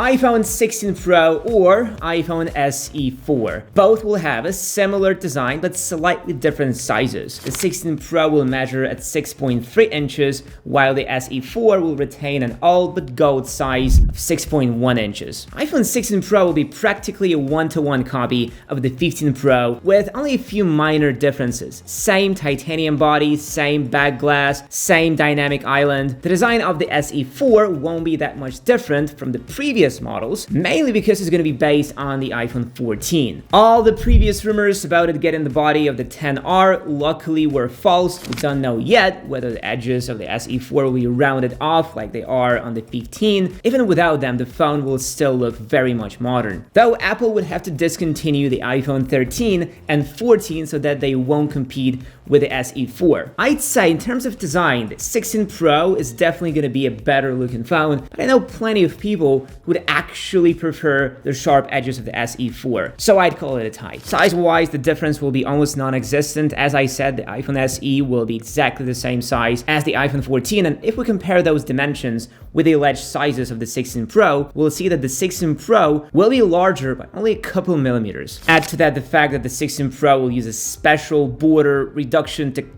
iPhone 16 Pro or iPhone SE 4. Both will have a similar design but slightly different sizes. The 16 Pro will measure at 6.3 inches, while the SE 4 will retain an all but gold size of 6.1 inches. iPhone 16 Pro will be practically a one-to-one copy of the 15 Pro with only a few minor differences. Same titanium body, same back glass, same dynamic island. The design of the SE 4 won't be that much different from the previous models, mainly because it's going to be based on the iPhone 14. All the previous rumors about it getting the body of the 10R luckily were false. We don't know yet whether the edges of the SE 4 will be rounded off like they are on the 15. Even without them, the phone will still look very much modern. Though Apple would have to discontinue the iPhone 13 and 14 so that they won't compete with the SE 4. I'd say in terms of design, the 16 Pro is definitely going to be a better looking phone, but I know plenty of people who would actually prefer the sharp edges of the SE 4, so I'd call it a tie. Size-wise, the difference will be almost non-existent. As I said, the iPhone SE will be exactly the same size as the iPhone 14, and if we compare those dimensions with the alleged sizes of the 16 Pro, we'll see that the 16 Pro will be larger by only a couple millimeters. Add to that the fact that the 16 Pro will use a special border reduction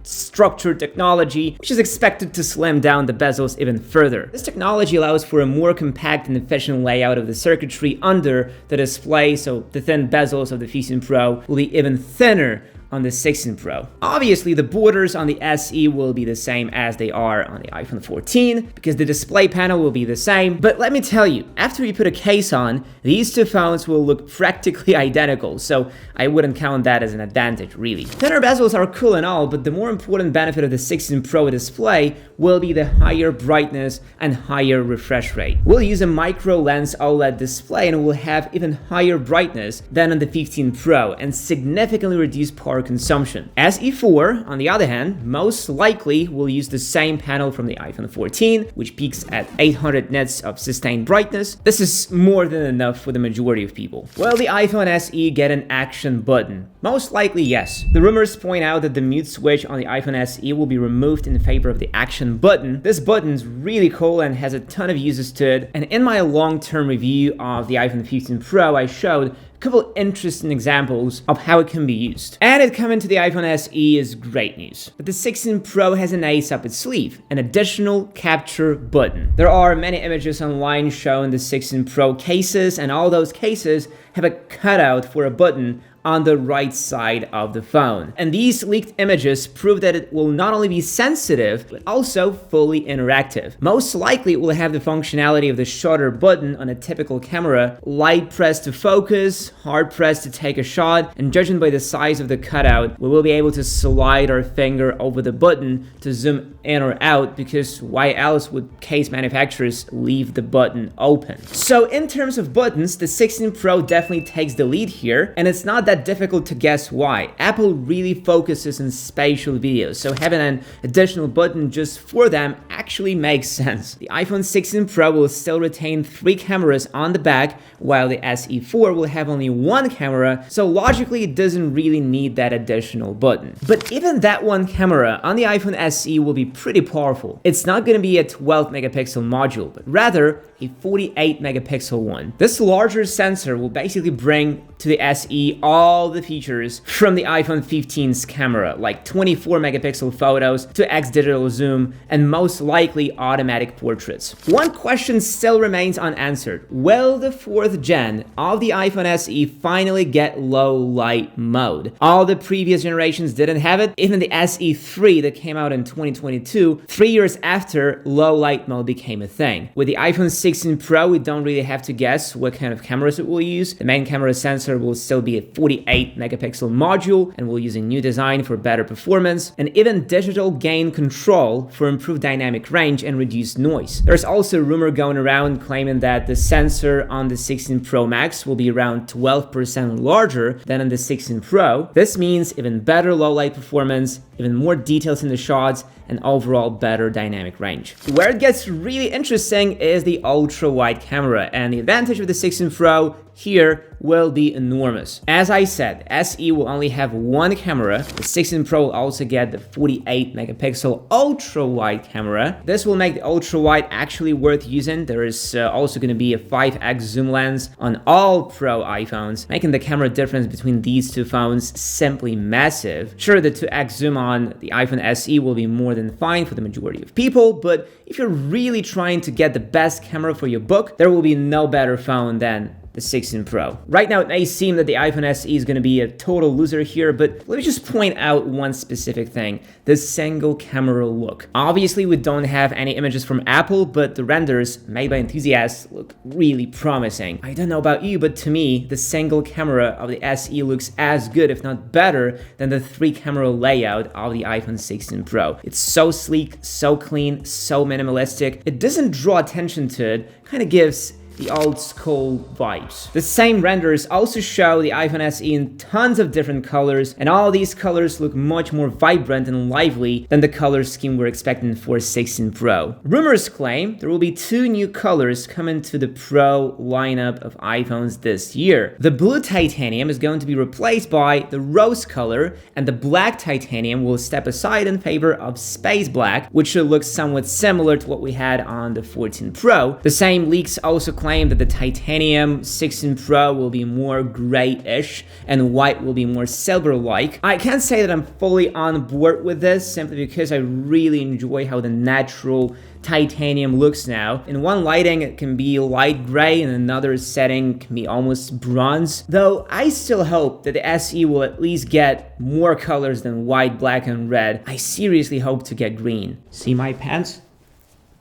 structure technology, which is expected to slim down the bezels even further. This technology allows for a more compact and efficient layout of the circuitry under the display, so the thin bezels of the 15 Pro will be even thinner on the 16 Pro. Obviously, the borders on the SE will be the same as they are on the iPhone 14 because the display panel will be the same. But let me tell you, after you put a case on, these two phones will look practically identical, so I wouldn't count that as an advantage, really. Thinner bezels are cool and all, but the more important benefit of the 16 Pro display will be the higher brightness and higher refresh rate. We'll use a micro lens OLED display and we'll have even higher brightness than on the 15 Pro and significantly reduce power consumption. SE 4, on the other hand, most likely will use the same panel from the iPhone 14, which peaks at 800 nits of sustained brightness. This is more than enough for the majority of people. Will the iPhone SE get an action button? Most likely, yes. The rumors point out that the mute switch on the iPhone SE will be removed in favor of the action button. This button's really cool and has a ton of uses to it, and in my long-term review of the iPhone 15 Pro, I showed couple interesting examples of how it can be used. Added coming to the iPhone SE is great news, but the 16 Pro has an ace up its sleeve, an additional capture button. There are many images online showing the 16 Pro cases, and all those cases have a cutout for a button on the right side of the phone. And these leaked images prove that it will not only be sensitive, but also fully interactive. Most likely it will have the functionality of the shutter button on a typical camera, light press to focus, hard press to take a shot, and judging by the size of the cutout, we will be able to slide our finger over the button to zoom in or out, because why else would case manufacturers leave the button open? So in terms of buttons, the 16 Pro definitely takes the lead here, and it's not that difficult to guess why. Apple really focuses on spatial videos, so having an additional button just for them actually makes sense. The iPhone 16 Pro will still retain 3 cameras on the back, while the SE 4 will have only 1 camera, so logically it doesn't really need that additional button. But even that 1 camera on the iPhone SE will be pretty powerful. It's not going to be a 12 megapixel module, but rather a 48 megapixel one. This larger sensor will basically bring to the SE all the features from the iPhone 15's camera, like 24 megapixel photos, 2x digital zoom, and most likely automatic portraits. One question still remains unanswered. Will the 4th gen of the iPhone SE finally get low light mode? All the previous generations didn't have it. Even the SE 3 that came out in 2022, 3 years after low light mode became a thing. With the iPhone 16 Pro, we don't really have to guess what kind of cameras it will use. The main camera sensor will still be a 48 megapixel module and will use a new design for better performance, and even digital gain control for improved dynamic range and reduced noise. There's also a rumor going around claiming that the sensor on the 16 Pro Max will be around 12% larger than on the 16 Pro. This means even better low light performance even more details in the shots, and overall better dynamic range. Where it gets really interesting is the ultra-wide camera, and the advantage of the 16 Pro here will be enormous. As I said, SE will only have one camera. The 16 Pro will also get the 48 megapixel ultra-wide camera. This will make the ultra-wide actually worth using. There is also going to be a 5x zoom lens on all Pro iPhones, making the camera difference between these two phones simply massive. Sure, the 2x zoom on the iPhone SE will be more than fine for the majority of people, but if you're really trying to get the best camera for your book, there will be no better phone than the 16 Pro. Right now, it may seem that the iPhone SE is going to be a total loser here, but let me just point out one specific thing: the single camera look. Obviously, we don't have any images from Apple, but the renders made by enthusiasts look really promising. I don't know about you, but to me, the single camera of the SE looks as good, if not better, than the 3-camera layout of the iPhone 16 Pro. It's so sleek, so clean, so minimalistic. It doesn't draw attention to it, kind of gives the old school vibes. The same renders also show the iPhone SE in tons of different colors, and all these colors look much more vibrant and lively than the color scheme we're expecting for 16 Pro. Rumors claim there will be 2 new colors coming to the Pro lineup of iPhones this year. The blue titanium is going to be replaced by the rose color, and the black titanium will step aside in favor of space black, which should look somewhat similar to what we had on the 14 Pro. The same leaks also claim that the titanium 16 Pro will be more grayish and white will be more silver-like. I can't say that I'm fully on board with this, simply because I really enjoy how the natural titanium looks now. In one lighting, it can be light gray, in another setting can be almost bronze. Though I still hope that the SE will at least get more colors than white, black, and red. I seriously hope to get green. See my pants?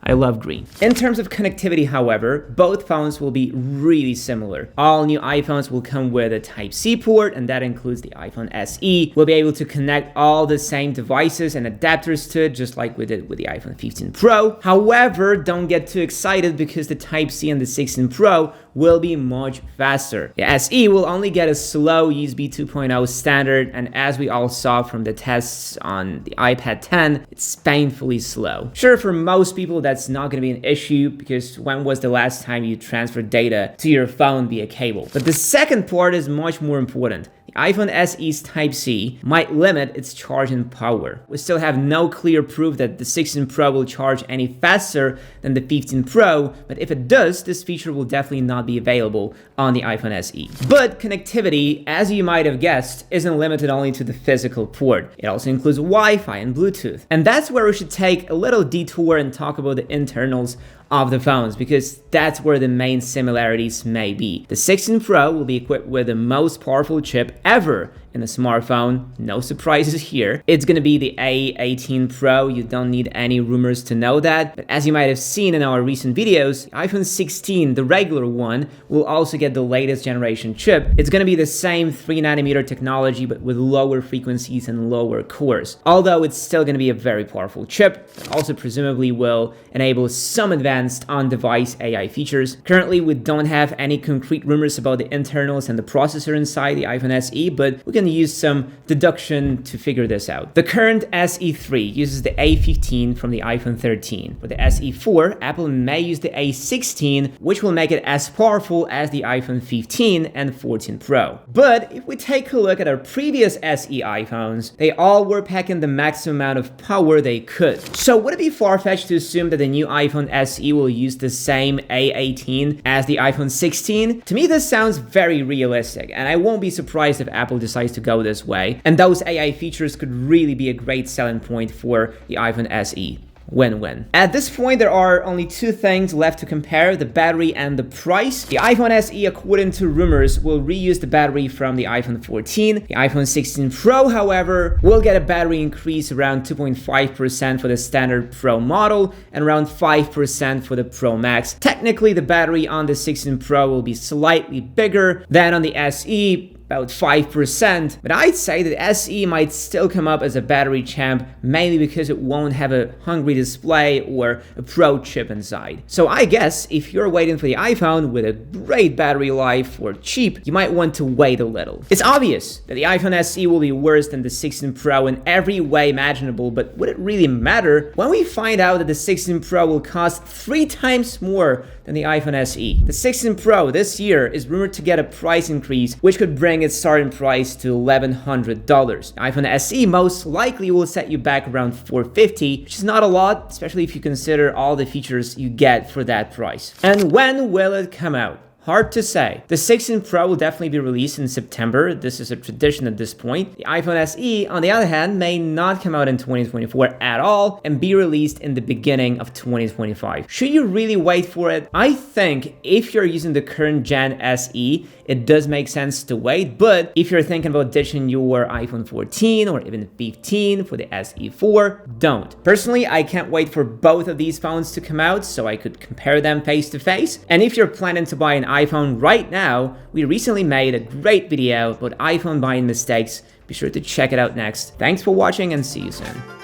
I love green. In terms of connectivity, however, both phones will be really similar. All new iPhones will come with a Type-C port, and that includes the iPhone SE. We'll be able to connect all the same devices and adapters to it, just like we did with the iPhone 15 Pro. However, don't get too excited, because the Type-C on the 16 Pro will be much faster. The SE will only get a slow USB 2.0 standard, and as we all saw from the tests on the iPad 10, it's painfully slow. Sure, for most people that's not going to be an issue, because when was the last time you transferred data to your phone via cable? But the second part is much more important. The iPhone SE's Type-C might limit its charging power. We still have no clear proof that the 16 Pro will charge any faster than the 15 Pro, but if it does, this feature will definitely not be available on the iPhone SE. But connectivity, as you might have guessed, isn't limited only to the physical port. It also includes Wi-Fi and Bluetooth. And that's where we should take a little detour and talk about the internals of the phones, because that's where the main similarities may be. The 16 Pro will be equipped with the most powerful chip ever in a smartphone. No surprises here. It's gonna be the A18 Pro. You don't need any rumors to know that. But as you might have seen in our recent videos, the iPhone 16, the regular one, will also get the latest generation chip. It's gonna be the same 3nm technology, but with lower frequencies and lower cores. Although it's still gonna be a very powerful chip, that also presumably will enable some advanced on-device AI features. Currently, we don't have any concrete rumors about the internals and the processor inside the iPhone SE, but we can use some deduction to figure this out. The current SE3 uses the A15 from the iPhone 13. For the SE4, Apple may use the A16, which will make it as powerful as the iPhone 15 and 14 Pro. But if we take a look at our previous SE iPhones, they all were packing the maximum amount of power they could. So would it be far-fetched to assume that the new iPhone SE will use the same A18 as the iPhone 16? To me, this sounds very realistic, and I won't be surprised if Apple decides to go this way. And those AI features could really be a great selling point for the iPhone SE. Win-win. At this point, there are only 2 things left to compare: the battery and the price. The iPhone SE, according to rumors, will reuse the battery from the iPhone 14. The iPhone 16 Pro, however, will get a battery increase around 2.5% for the standard Pro model and around 5% for the Pro Max. Technically, the battery on the 16 Pro will be slightly bigger than on the SE, about 5%, but I'd say that SE might still come up as a battery champ, mainly because it won't have a hungry display or a Pro chip inside. So I guess if you're waiting for the iPhone with a great battery life for cheap, you might want to wait a little. It's obvious that the iPhone SE will be worse than the 16 Pro in every way imaginable, but would it really matter when we find out that the 16 Pro will cost 3 times more than the iPhone SE? The 16 Pro this year is rumored to get a price increase, which could bring its starting price to $1,100. The iPhone SE most likely will set you back around $450, which is not a lot, especially if you consider all the features you get for that price. And when will it come out? Hard to say. The 16 Pro will definitely be released in September. This is a tradition at this point. The iPhone SE, on the other hand, may not come out in 2024 at all and be released in the beginning of 2025. Should you really wait for it? I think if you're using the current gen SE, it does make sense to wait, but if you're thinking about ditching your iPhone 14 or even 15 for the SE4, don't. Personally, I can't wait for both of these phones to come out so I could compare them face to face. And if you're planning to buy an iPhone right now, we recently made a great video about iPhone buying mistakes. Be sure to check it out next. Thanks for watching and see you soon.